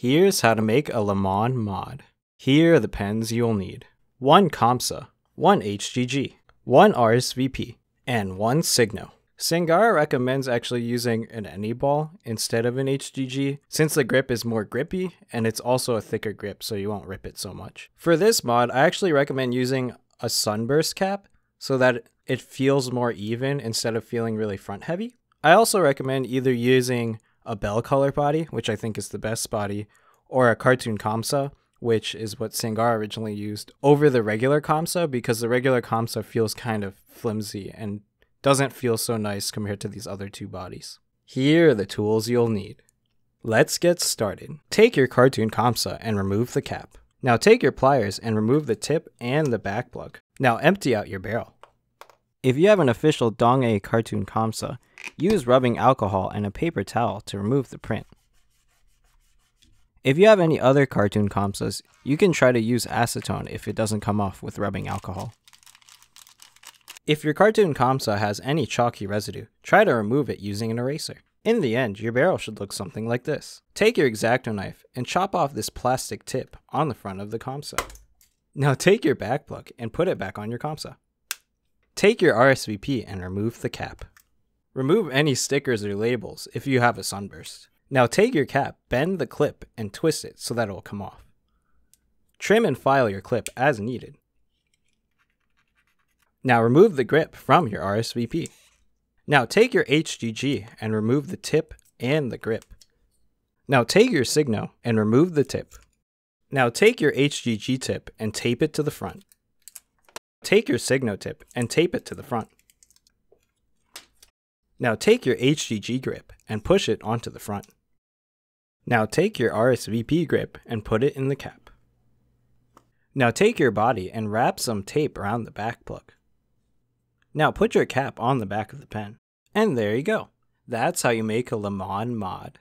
Here's how to make a LeMon mod. Here are the pens you'll need. 1 COMSA, 1 HGG, 1 RSVP, and 1 Signo. Sangara recommends actually using an any ball instead of an HGG since the grip is more grippy and it's also a thicker grip so you won't rip it so much. For this mod, I actually recommend using a sunburst cap so that it feels more even instead of feeling really front heavy. I also recommend either using a bellcolor body, which I think is the best body, or a cartoon COMSA, which is what Sangara originally used, over the regular COMSA because the regular COMSA feels kind of flimsy and doesn't feel so nice compared to these other two bodies. Here are the tools you'll need. Let's get started. Take your cartoon COMSA and remove the cap. Now take your pliers and remove the tip and the back plug. Now empty out your barrel. If you have an official Dong-A cartoon COMSA, use rubbing alcohol and a paper towel to remove the print. If you have any other cartoon COMSAs, you can try to use acetone if it doesn't come off with rubbing alcohol. If your cartoon COMSA has any chalky residue, try to remove it using an eraser. In the end, your barrel should look something like this. Take your X-Acto knife and chop off this plastic tip on the front of the COMSA. Now take your back plug and put it back on your COMSA. Take your RSVP and remove the cap. Remove any stickers or labels if you have a sunburst. Now take your cap, bend the clip, and twist it so that it will come off. Trim and file your clip as needed. Now remove the grip from your RSVP. Now take your HGG and remove the tip and the grip. Now take your Signo and remove the tip. Now take your HGG tip and tape it to the front. Take your Signo tip and tape it to the front. Now take your HGG grip and push it onto the front. Now take your RSVP grip and put it in the cap. Now take your body and wrap some tape around the back plug. Now put your cap on the back of the pen. And there you go. That's how you make a LeMon mod.